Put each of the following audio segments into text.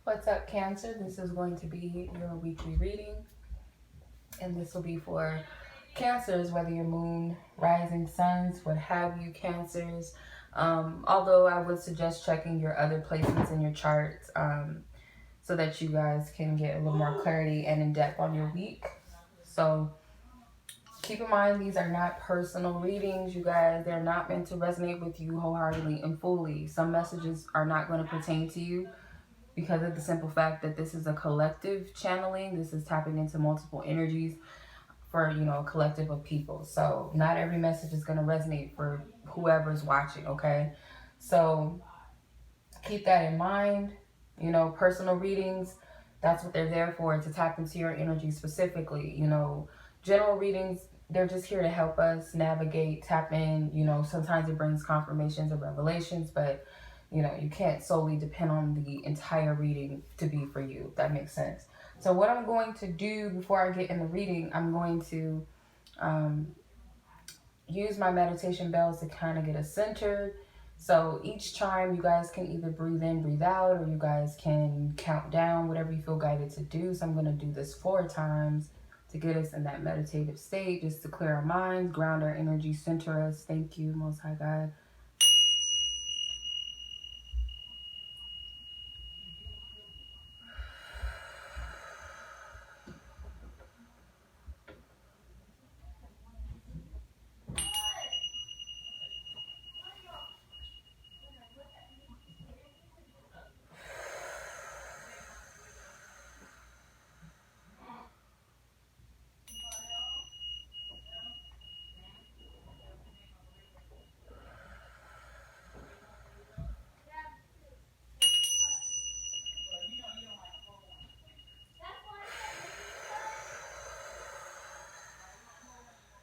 What's up, Cancer? This is going to be your weekly reading, and this will be for Cancers, whether you're moon, rising, suns, what have you, Cancers. Although I would suggest checking your other placements in your charts so that you guys can get a little more clarity and in depth on your week. So keep in mind, these are not personal readings, you guys. They're not meant to resonate with you wholeheartedly and fully. Some messages are not going to pertain to you, because of the simple fact that this is a collective channeling. This is tapping into multiple energies for, a collective of people. So not every message is going to resonate for whoever's watching, okay? So keep that in mind. Personal readings, that's what they're there for, to tap into your energy specifically. General readings, they're just here to help us navigate, tap in. Sometimes it brings confirmations or revelations, but you can't solely depend on the entire reading to be for you, if that makes sense. So what I'm going to do before I get in the reading, I'm going to use my meditation bells to kind of get us centered. So each chime, you guys can either breathe in, breathe out, or you guys can count down, whatever you feel guided to do. So I'm going to do this 4 times to get us in that meditative state, just to clear our minds, ground our energy, center us. Thank you, Most High God.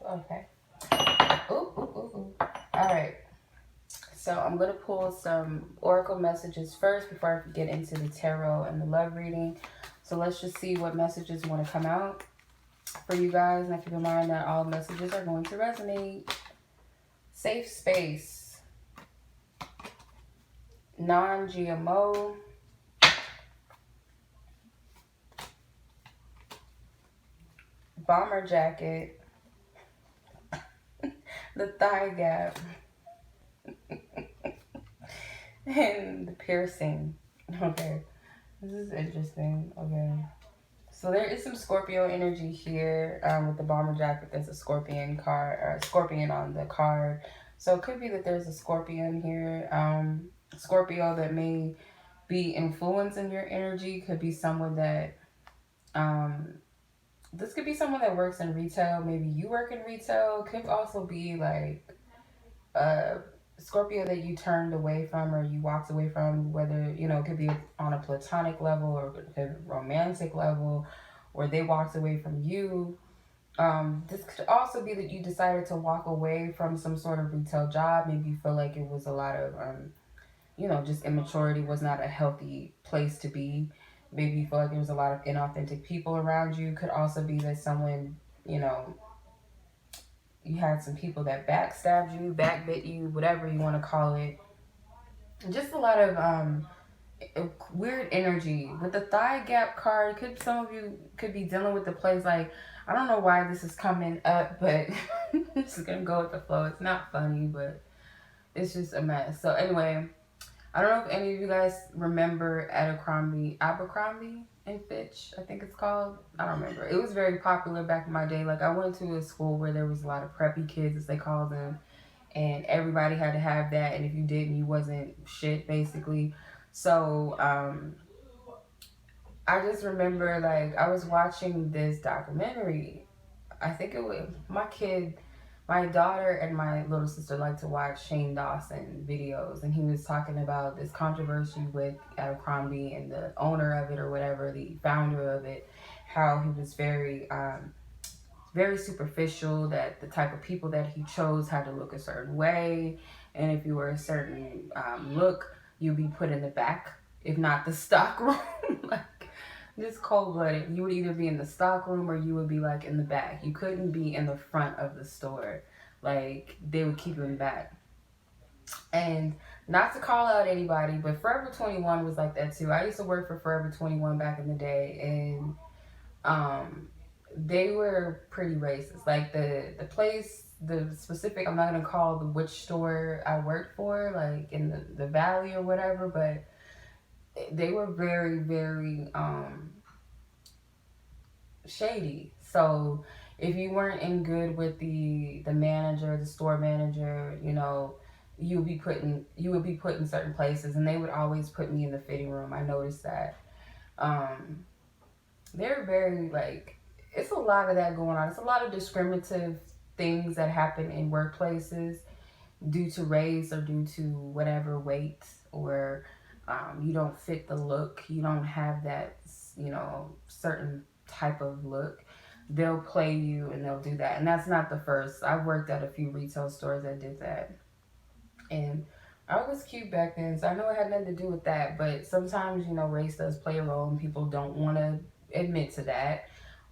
Okay. Ooh. All right. So I'm going to pull some oracle messages first before I get into the tarot and the love reading. So let's just see what messages want to come out for you guys. And keep in mind that all messages are going to resonate. Safe space. Non-GMO. Bomber jacket. The thigh gap. And the piercing. Okay. This is interesting. Okay. So there is some Scorpio energy here with the bomber jacket. There's a scorpion card, or a scorpion on the card. So it could be that there's a scorpion here. Scorpio that may be influencing your energy. Could be someone that, this could be someone that works in retail. Maybe you work in retail. Could also be like Scorpio that you turned away from or you walked away from, whether, it could be on a platonic level or it could be romantic level, or they walked away from you. This could also be that you decided to walk away from some sort of retail job. Maybe you feel like it was a lot of, just immaturity, was not a healthy place to be. Maybe you feel like there was a lot of inauthentic people around you. Could also be that someone, you had some people that backstabbed you, backbit you, whatever you want to call it. Just a lot of weird energy. With the thigh gap card, some of you could be dealing with the place like, I don't know why this is coming up, but I'm just going to go with the flow. It's not funny, but it's just a mess. So anyway, I don't know if any of you guys remember Abercrombie and Fitch, I think it's called. I don't remember. It was very popular back in my day. Like, I went to a school where there was a lot of preppy kids, as they call them, and everybody had to have that, and if you didn't, you wasn't shit, basically. So I just remember, like, I was watching this documentary. I think it was my daughter and my little sister like to watch Shane Dawson videos, and he was talking about this controversy with Abercrombie and the owner of it, or whatever, the founder of it, how he was very superficial, that the type of people that he chose had to look a certain way, and if you were a certain look, you'd be put in the back, if not the stock room. Like, just cold-blooded. You would either be in the stock room or you would be like in the back. You couldn't be in the front of the store. Like, they would keep you in the back. And not to call out anybody, but Forever 21 was like that too. I used to work for Forever 21 back in the day, and they were pretty racist. Like the place, the specific, I'm not gonna call the which store I worked for, like in the valley or whatever, but they were very, very shady. So if you weren't in good with the manager, the store manager, you know, you would be put in certain places, and they would always put me in the fitting room. I noticed that. Um, they're very like, it's a lot of that going on. It's a lot of discriminative things that happen in workplaces due to race or due to whatever weight, or you don't fit the look, you don't have that, you know, certain type of look. They'll play you and they'll do that. And that's not the first. I've worked at a few retail stores that did that. And I was cute back then, so I know it had nothing to do with that. But sometimes, you know, race does play a role, and people don't want to admit to that.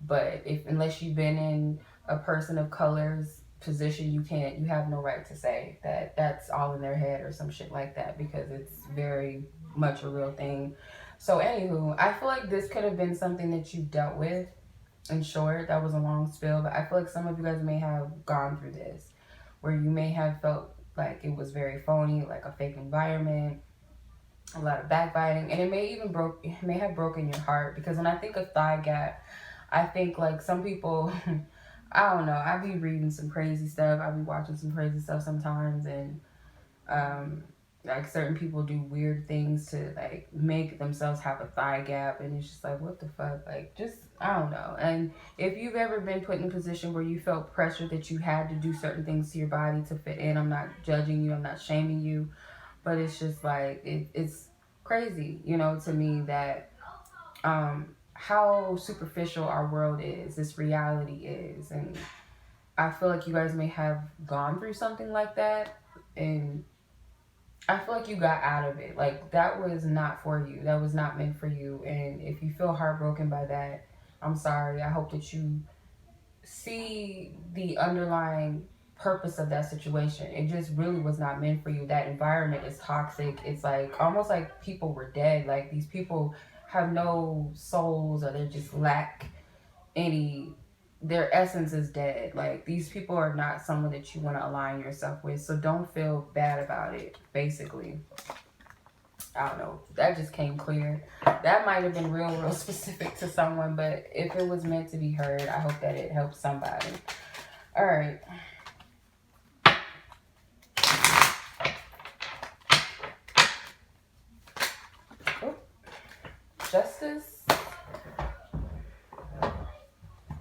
But unless you've been in a person of color's position, you have no right to say that that's all in their head or some shit like that, because it's very much a real thing. So anywho, I feel like this could have been something that you dealt with. In short, that was a long spill, but I feel like some of you guys may have gone through this, where you may have felt like it was very phony, like a fake environment, a lot of backbiting, and it may have broken your heart. Because when I think of thigh gap, I think like some people, I don't know, I be reading some crazy stuff, I be watching some crazy stuff sometimes, and like certain people do weird things to like make themselves have a thigh gap, and it's just like, what the fuck, like, just, I don't know. And if you've ever been put in a position where you felt pressure that you had to do certain things to your body to fit in, I'm not judging you, I'm not shaming you, but it's just like, it's crazy, you know, to me, that how superficial our world is, this reality is. And I feel like you guys may have gone through something like that, and I feel like you got out of it. Like, that was not for you. That was not meant for you. And if you feel heartbroken by that, I'm sorry. I hope that you see the underlying purpose of that situation. It just really was not meant for you. That environment is toxic. It's like almost like people were dead. Like, these people have no souls, or they just lack any, their essence is dead. Like, these people are not someone that you want to align yourself with. So don't feel bad about it, basically. I don't know. That just came clear. That might have been real specific to someone, but if it was meant to be heard, I hope that it helps somebody. All right. Oh. Justice.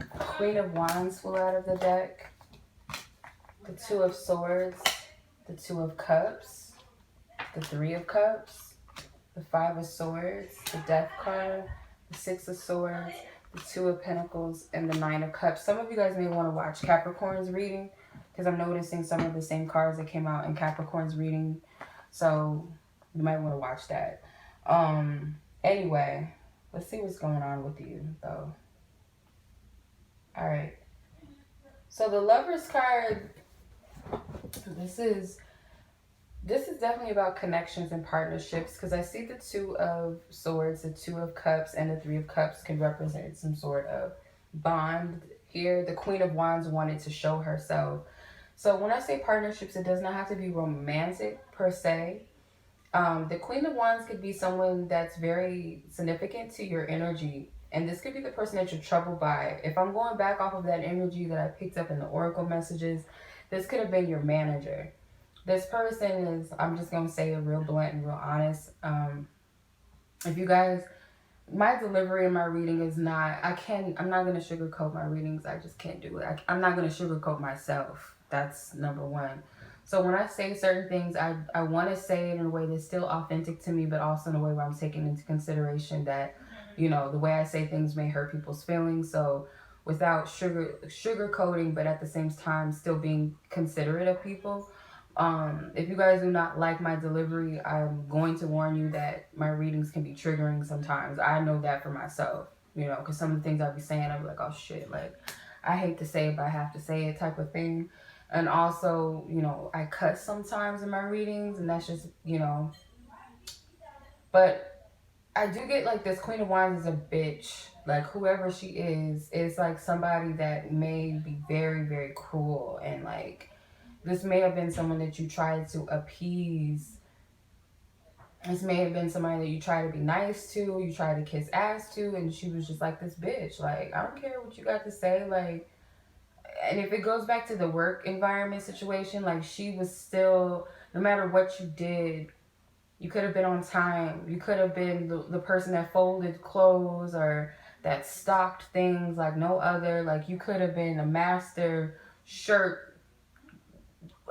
Queen of Wands flew out of the deck. The Two of Swords. The Two of Cups. The Three of Cups. The Five of Swords. The Death card. The Six of Swords. The Two of Pentacles. And the Nine of Cups. Some of you guys may want to watch Capricorn's reading, because I'm noticing some of the same cards that came out in Capricorn's reading. So you might want to watch that. Anyway, let's see what's going on with you, though. All right. So the Lover's card, this is definitely about connections and partnerships, because I see the Two of Swords, the Two of Cups, and the Three of Cups can represent some sort of bond here. The Queen of Wands wanted to show herself. So when I say partnerships, it does not have to be romantic per se. The Queen of Wands could be someone that's very significant to your energy. And this could be the person that you're troubled by. If I'm going back off of that energy that I picked up in the Oracle messages, this could have been your manager. This person is, I'm just going to say it real blunt and real honest. If you guys, my delivery in my reading is not, I'm not going to sugarcoat my readings. I just can't do it. I'm not going to sugarcoat myself. That's number one. So when I say certain things, I want to say it in a way that's still authentic to me, but also in a way where I'm taking into consideration that, you know, the way I say things may hurt people's feelings. So without sugarcoating, but at the same time still being considerate of people. If you guys do not like my delivery, I'm going to warn you that my readings can be triggering sometimes. I know that for myself, you know, because some of the things I'll be saying, I'll be like, oh shit, like, I hate to say it, but I have to say it type of thing. And also, you know, I cuss sometimes in my readings, and that's just, you know, but I do get like this Queen of Wands is a bitch. Like whoever she is like somebody that may be very, very cruel. And like this may have been someone that you tried to appease. This may have been somebody that you try to be nice to, you try to kiss ass to, and she was just like this bitch. Like, I don't care what you got to say. Like, and if it goes back to the work environment situation, like she was still, no matter what you did, you could have been on time. You could have been the person that folded clothes or that stocked things like no other. Like you could have been a master shirt,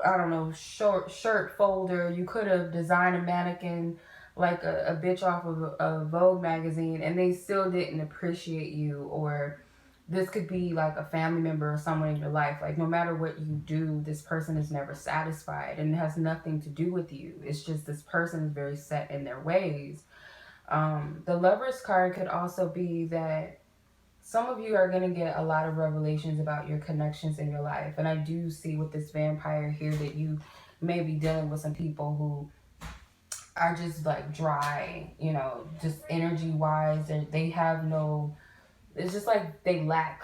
I don't know, shirt folder. You could have designed a mannequin like a bitch off of a Vogue magazine, and they still didn't appreciate you. Or this could be like a family member or someone in your life. Like no matter what you do, this person is never satisfied, and it has nothing to do with you. It's just this person is very set in their ways. The Lover's card could also be that some of you are going to get a lot of revelations about your connections in your life. And I do see with this vampire here that you may be dealing with some people who are just like dry, you know, just energy wise. They have no, it's just like they lack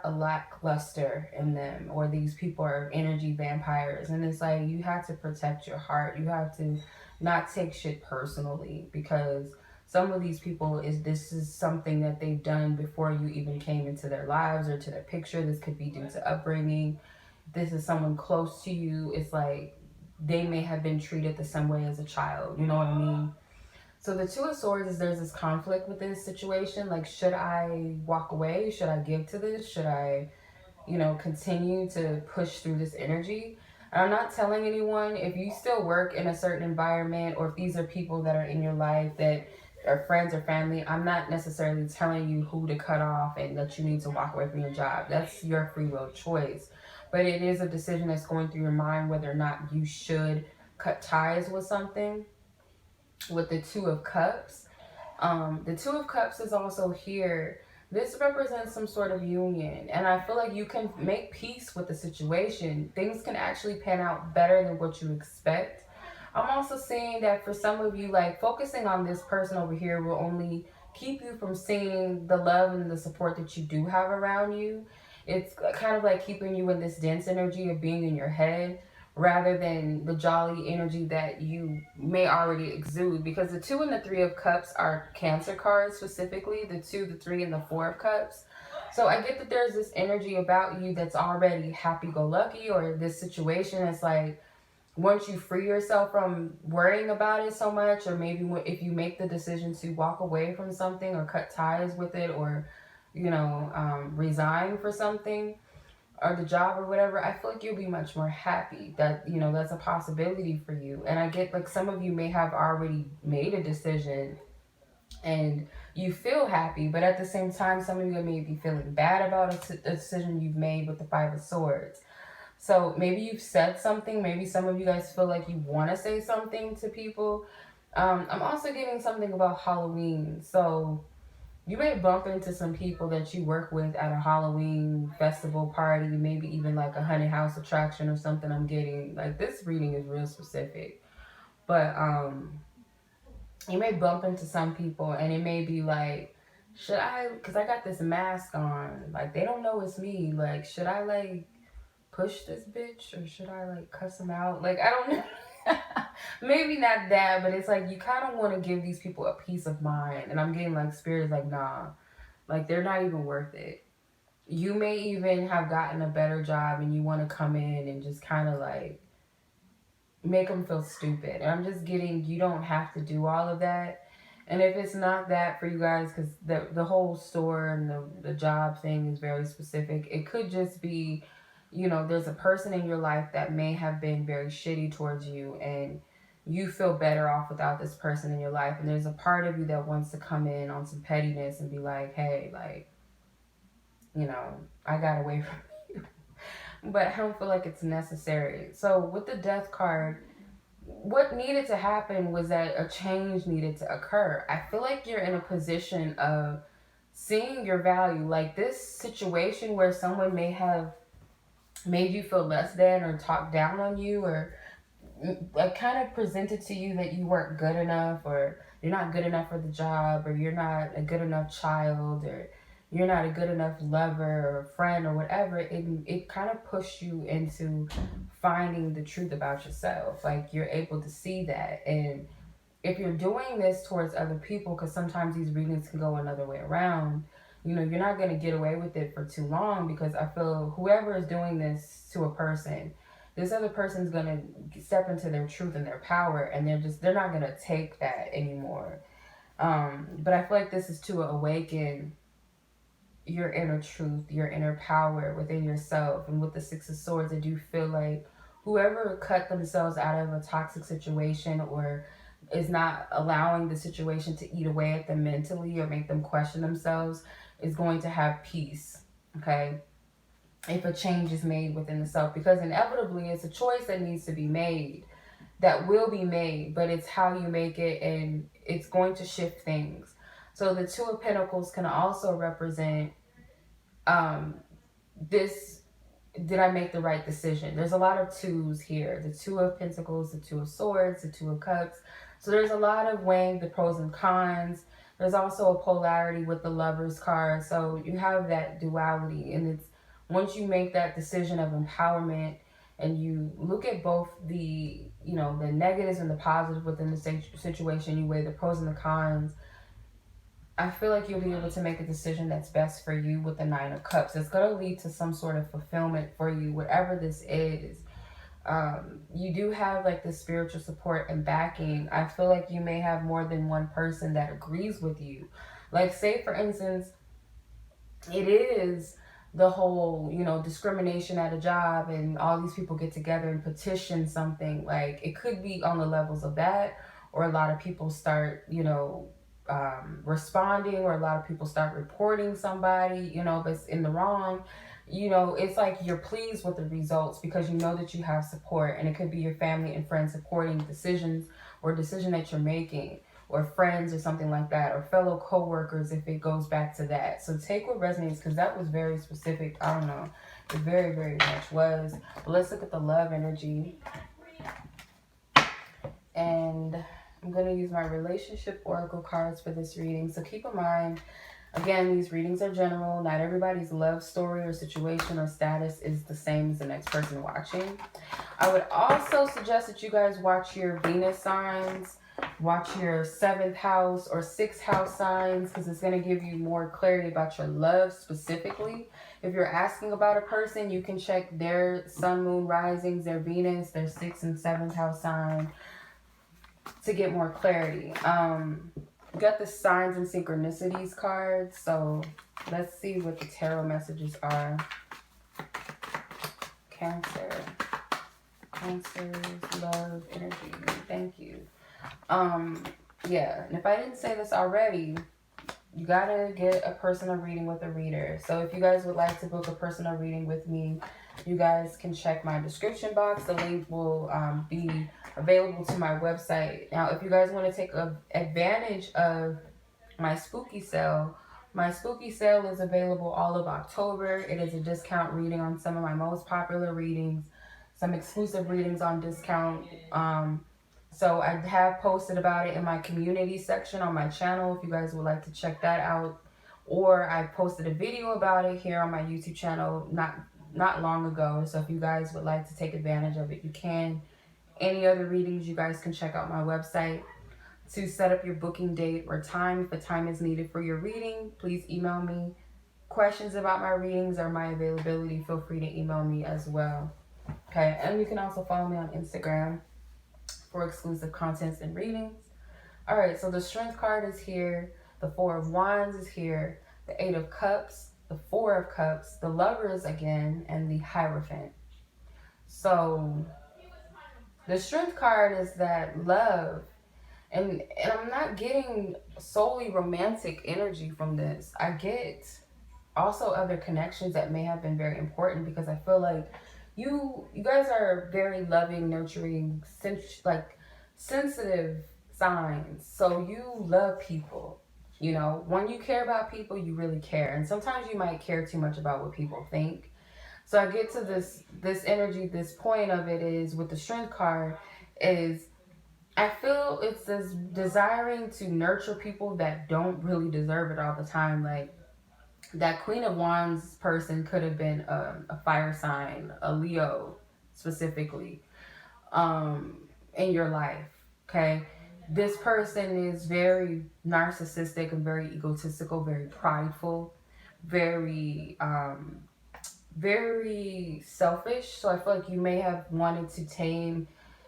a lackluster in them, or these people are energy vampires. And it's like you have to protect your heart. You have to not take shit personally, because some of these people this is something that they've done before you even came into their lives or to their picture. This could be due to upbringing. This is someone close to you. It's like they may have been treated the same way as a child, you know what I mean? So the Two of Swords is there's this conflict with this situation. Like, should I walk away? Should I give to this? Should I, you know, continue to push through this energy? And I'm not telling anyone, if you still work in a certain environment, or if these are people that are in your life that are friends or family, I'm not necessarily telling you who to cut off and that you need to walk away from your job. That's your free will choice. But it is a decision that's going through your mind whether or not you should cut ties with something. With the Two of Cups, the Two of Cups is also here. This represents some sort of union, and I feel like you can make peace with the situation. Things can actually pan out better than what you expect. I'm also seeing that for some of you, like focusing on this person over here will only keep you from seeing the love and the support that you do have around you. It's kind of like keeping you in this dense energy of being in your head rather than the jolly energy that you may already exude. Because the Two and the Three of Cups are Cancer cards specifically, the Two, the Three, and the Four of Cups. So I get that there's this energy about you that's already happy-go-lucky, or this situation is like, once you free yourself from worrying about it so much, or maybe if you make the decision to walk away from something or cut ties with it, or, you know, resign for something, or the job or whatever, I feel like you'll be much more happy. That, you know, that's a possibility for you. And I get like some of you may have already made a decision and you feel happy, but at the same time, some of you may be feeling bad about a decision you've made with the Five of Swords. So maybe you've said something. Maybe some of you guys feel like you want to say something to people. I'm also getting something about Halloween. So you may bump into some people that you work with at a Halloween festival party, maybe even like a haunted house attraction or something. I'm getting like this reading is real specific. But you may bump into some people and it may be like, should I, because I got this mask on, like they don't know it's me, like should I like push this bitch or should I like cuss him out? Like I don't know. Maybe not that, but it's like you kind of want to give these people a peace of mind. And I'm getting like spirits like, nah, like they're not even worth it. You may even have gotten a better job and you want to come in and just kind of like make them feel stupid. And I'm just getting, you don't have to do all of that. And if it's not that for you guys, because the whole store and the job thing is very specific, it could just be, you know, there's a person in your life that may have been very shitty towards you and you feel better off without this person in your life. And there's a part of you that wants to come in on some pettiness and be like, hey, like, you know, I got away from you. But I don't feel like it's necessary. So with the Death card, what needed to happen was that a change needed to occur. I feel like you're in a position of seeing your value. Like this situation where someone may have made you feel less than or talked down on you, or like kind of presented to you that you weren't good enough, or you're not good enough for the job, or you're not a good enough child, or you're not a good enough lover or friend or whatever, it kind of pushed you into finding the truth about yourself. Like you're able to see that. And if you're doing this towards other people, because sometimes these readings can go another way around, you know, you're not going to get away with it for too long, because I feel whoever is doing this to a person, this other person's going to step into their truth and their power, and they're not going to take that anymore. But I feel like this is to awaken your inner truth, your inner power within yourself. And with the Six of Swords, I do feel like whoever cut themselves out of a toxic situation, or is not allowing the situation to eat away at them mentally or make them question themselves, is going to have peace. Okay, if a change is made within the self, because inevitably it's a choice that needs to be made, that will be made, but it's how you make it, and it's going to shift things. So the Two of Pentacles can also represent um, this, did I make the right decision? There's a lot of twos here. The Two of Pentacles, the Two of Swords, the Two of Cups. So there's a lot of weighing the pros and cons. There's also a polarity with the Lovers card. So you have that duality. And it's once you make that decision of empowerment, and you look at both the, you know, the negatives and the positive within the situation, you weigh the pros and the cons, I feel like you'll be able to make a decision that's best for you with the Nine of Cups. It's going to lead to some sort of fulfillment for you, whatever this is. You do have like the spiritual support and backing. I feel like you may have more than one person that agrees with you. Like, say for instance, it is the whole, you know, discrimination at a job, and all these people get together and petition something. Like, it could be on the levels of that, or a lot of people start, you know, responding, or a lot of people start reporting somebody, you know, that's in the wrong. You know, it's like you're pleased with the results because you know that you have support, and it could be your family and friends supporting decisions or decision that you're making, or friends or something like that, or fellow co-workers if it goes back to that. So take what resonates, because that was very specific. I don't know, it very, very much was. But let's look at the love energy. And I'm going to use my relationship oracle cards for this reading. So keep in mind, again, these readings are general. Not everybody's love story or situation or status is the same as the next person watching. I would also suggest that you guys watch your Venus signs, watch your 7th house or 6th house signs, because it's going to give you more clarity about your love specifically. If you're asking about a person, you can check their sun, moon, risings, their Venus, their 6th and 7th house sign to get more clarity. Got the signs and synchronicities cards. So let's see what the tarot messages are. Cancer. Cancer's love energy. Thank you. Yeah, and if I didn't say this already, you gotta get a personal reading with a reader. So if you guys would like to book a personal reading with me, you guys can check my description box. The link will be available to my website. Now, if you guys want to take advantage of my spooky sale is available all of October. It is a discount reading on some of my most popular readings, some exclusive readings on discount. So I have posted about it in my community section on my channel if you guys would like to check that out. Or I posted a video about it here on my YouTube channel not long ago. So if you guys would like to take advantage of it, you can. Any other readings, you guys can check out my website to set up your booking date or time. If a time is needed for your reading, please email me. Questions about my readings or my availability, feel free to email me as well. Okay, and you can also follow me on Instagram for exclusive contents and readings. All right, so the Strength card is here. The Four of Wands is here. The Eight of Cups, the Four of Cups, the Lovers again, and the Hierophant. So the Strength card is that love. And I'm not getting solely romantic energy from this. I get also other connections that may have been very important, because I feel like you guys are very loving, nurturing, sensitive signs. So you love people. You know, when you care about people, you really care. And sometimes you might care too much about what people think. So I get to this energy, this point of it is with the Strength card is I feel it's this desiring to nurture people that don't really deserve it all the time. Like that Queen of Wands person could have been a fire sign, a Leo specifically, in your life. Okay, this person is very narcissistic and very egotistical, very prideful, very very selfish. So I feel like you may have wanted to tame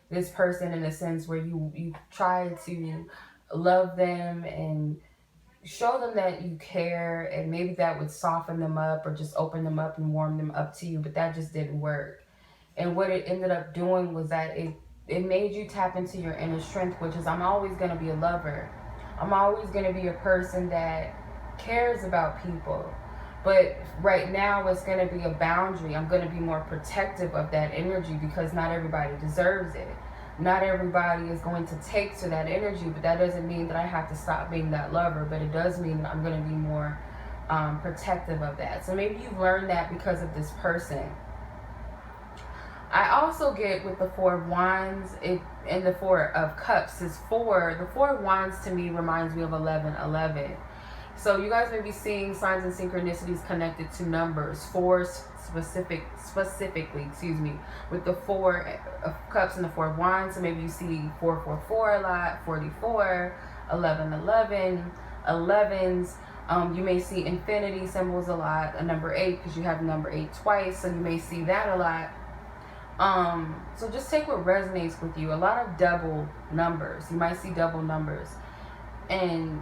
this person in a sense where you try to love them and show them that you care, and maybe that would soften them up or just open them up and warm them up to you, but that just didn't work. And what it ended up doing was that it made you tap into your inner strength, which is I'm always going to be a lover. I'm always going to be a person that cares about people. But right now it's going to be a boundary. I'm going to be more protective of that energy because not everybody deserves it. Not everybody is going to take to that energy, but that doesn't mean that I have to stop being that lover, but it does mean that I'm going to be more protective of that. So maybe you've learned that because of this person. I also get with the Four of Wands and the Four of Cups is 4. The Four of Wands to me reminds me of 11:11. So you guys may be seeing signs and synchronicities connected to numbers, 4 specifically, with the 4 of Cups and the 4 of Wands. So maybe you see 444 a lot, 44, 11:11, 11s. You may see infinity symbols a lot, a number 8 because you have number 8 twice, so you may see that a lot. So just take what resonates with you. A lot of double numbers. You might see double numbers. And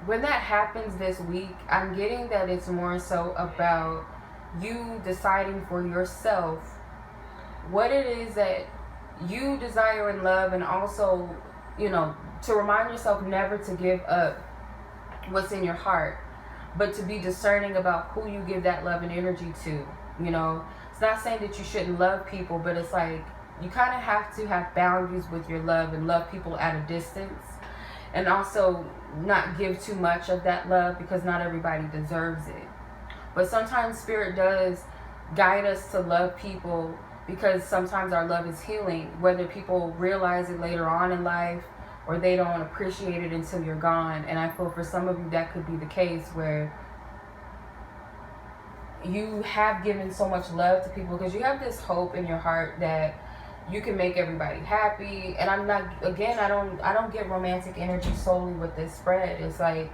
when that happens this week, I'm getting that it's more so about you deciding for yourself what it is that you desire in love, and also, to remind yourself never to give up what's in your heart, but to be discerning about who you give that love and energy to. It's not saying that you shouldn't love people, but it's like you kind of have to have boundaries with your love and love people at a distance, and also not give too much of that love because not everybody deserves it. But sometimes Spirit does guide us to love people because sometimes our love is healing, whether people realize it later on in life or they don't appreciate it until you're gone. And I feel for some of you that could be the case where you have given so much love to people because you have this hope in your heart that you can make everybody happy. And I'm not, again, I don't get romantic energy solely with this spread. It's like,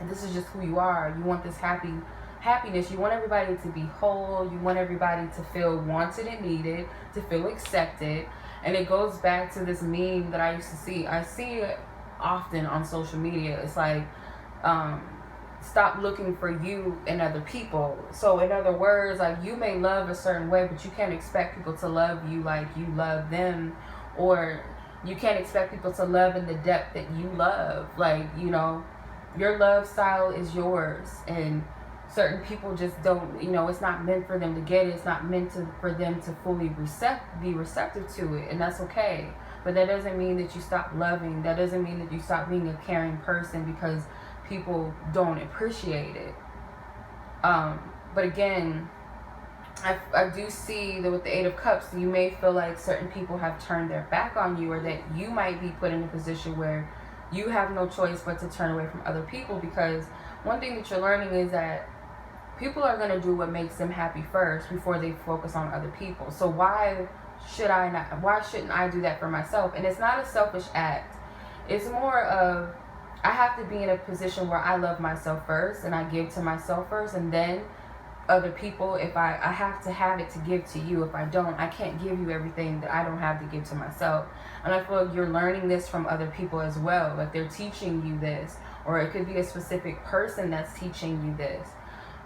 this is just who you are. You want this happiness. You want everybody to be whole. You want everybody to feel wanted and needed, to feel accepted. And it goes back to this meme that I used to see. I see it often on social media. It's like, stop looking for you in other people. So in other words, like, you may love a certain way, but you can't expect people to love you like you love them, or you can't expect people to love in the depth that you love. Like, your love style is yours, and certain people just don't, it's not meant for them to get it. It's not meant for them to fully be receptive to it, and that's okay. But that doesn't mean that you stop loving. That doesn't mean that you stop being a caring person because people don't appreciate it. But again, I do see that with the 8 of Cups, you may feel like certain people have turned their back on you, or that you might be put in a position where you have no choice but to turn away from other people, because one thing that you're learning is that people are going to do what makes them happy first before they focus on other people. So why shouldn't I do that for myself? And it's not a selfish act. It's more of, I have to be in a position where I love myself first, and I give to myself first, and then other people. If I have to have it to give to you. If I don't, I can't give you everything that I don't have to give to myself. And I feel like you're learning this from other people as well. Like, they're teaching you this, or it could be a specific person that's teaching you this.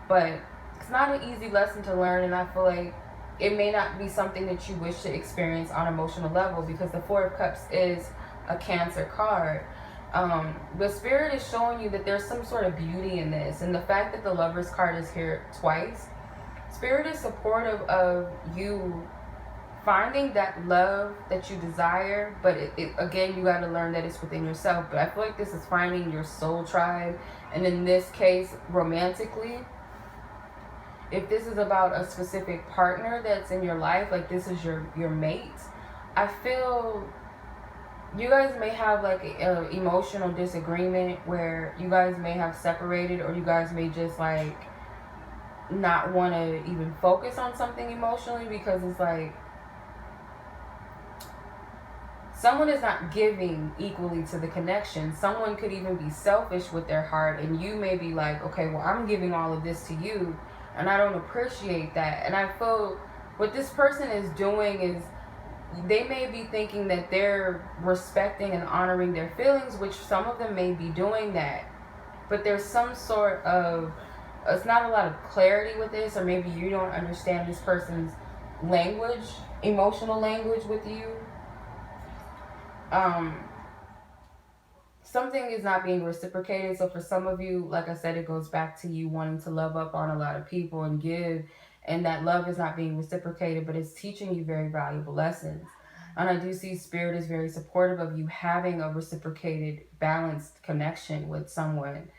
But it's not an easy lesson to learn, and I feel like it may not be something that you wish to experience on an emotional level, because the 4 of Cups is a Cancer card. But Spirit is showing you that there's some sort of beauty in this, and the fact that the Lovers card is here twice, Spirit is supportive of you finding that love that you desire. But it again, you got to learn that it's within yourself. But I feel like this is finding your soul tribe, and in this case, romantically, if this is about a specific partner that's in your life, like this is your mate, I feel you guys may have like an emotional disagreement where you guys may have separated, or you guys may just like not want to even focus on something emotionally, because it's like someone is not giving equally to the connection. Someone could even be selfish with their heart, and you may be like, okay, well, I'm giving all of this to you, and I don't appreciate that. And I feel what this person is doing is they may be thinking that they're respecting and honoring their feelings, which some of them may be doing that. But there's some sort of, it's not a lot of clarity with this, or maybe you don't understand this person's language, emotional language with you. Something is not being reciprocated. So for some of you, like I said, it goes back to you wanting to love up on a lot of people and give, and that love is not being reciprocated, but it's teaching you very valuable lessons. And I do see Spirit is very supportive of you having a reciprocated, balanced connection with someone.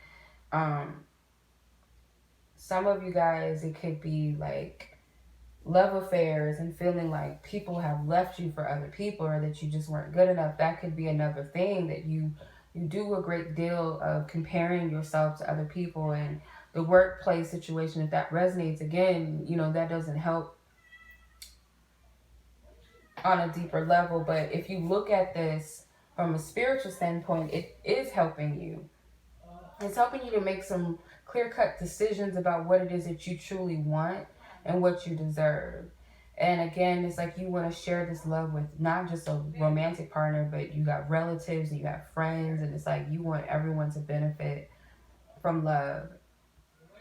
Some of you guys, it could be like love affairs and feeling like people have left you for other people, or that you just weren't good enough. That could be another thing, that you do a great deal of comparing yourself to other people. And the workplace situation, if that resonates, again, you know, that doesn't help on a deeper level. But if you look at this from a spiritual standpoint, it is helping you. It's helping you to make some clear-cut decisions about what it is that you truly want and what you deserve. And again, it's like you want to share this love with not just a romantic partner, but you got relatives and you got friends, and it's like you want everyone to benefit from love.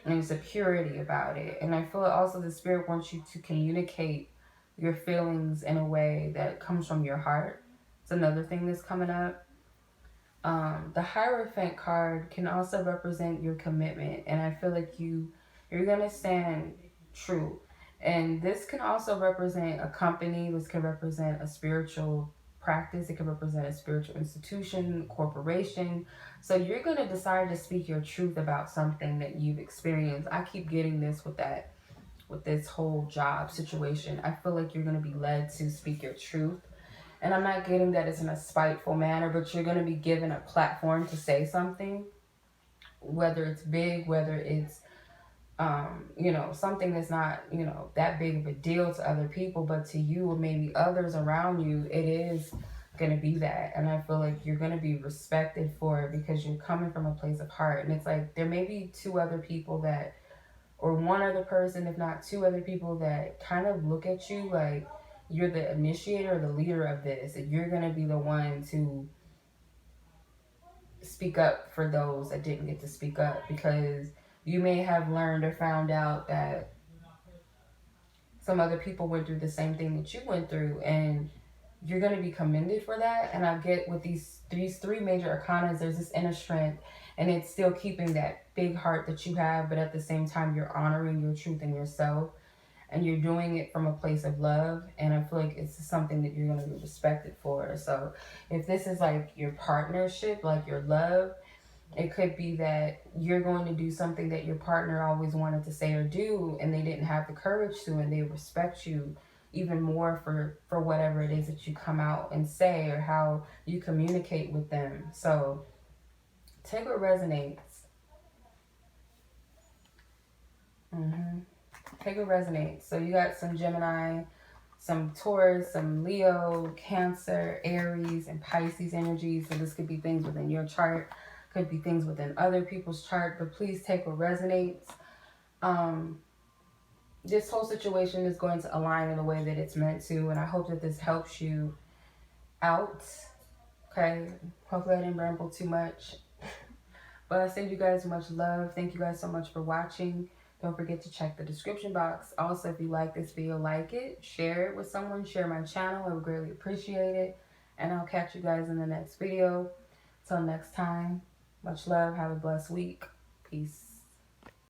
And there's a purity about it. And I feel also the Spirit wants you to communicate your feelings in a way that comes from your heart. It's another thing that's coming up. The Hierophant card can also represent your commitment, and I feel like you're gonna stand true. And this can also represent a company. This can represent a spiritual practice. It can represent a spiritual institution, corporation. So you're gonna decide to speak your truth about something that you've experienced. I keep getting this with this whole job situation. I feel like you're gonna be led to speak your truth. And I'm not getting that it's in a spiteful manner, but you're going to be given a platform to say something, whether it's big, whether it's, you know, something that's not, you know, that big of a deal to other people, but to you or maybe others around you, it is going to be that. And I feel like you're going to be respected for it because you're coming from a place of heart. And it's like there may be two other people that, or one other person, if not two other people, that kind of look at you like you're the initiator, the leader of this, and you're going to be the one to speak up for those that didn't get to speak up, because you may have learned or found out that some other people went through the same thing that you went through, and you're going to be commended for that. And I get with these three major arcanas, there's this inner strength, and it's still keeping that big heart that you have, but at the same time, you're honoring your truth and yourself, and you're doing it from a place of love. And I feel like it's something that you're going to be respected for. So if this is like your partnership, like your love, it could be that you're going to do something that your partner always wanted to say or do, and they didn't have the courage to, and they respect you even more for whatever it is that you come out and say, or how you communicate with them. So take what resonates. Take what resonates. So you got some Gemini, some Taurus, some Leo, Cancer, Aries, and Pisces energies. So this could be things within your chart, could be things within other people's chart, but please take what resonates. This whole situation is going to align in the way that it's meant to, and I hope that this helps you out. Okay, hopefully I didn't ramble too much, but I send you guys much love. Thank you guys so much for watching. Don't forget to check the description box. Also, if you like this video, like it, share it with someone, share my channel. I would greatly appreciate it. And I'll catch you guys in the next video. Till next time, much love. Have a blessed week. Peace.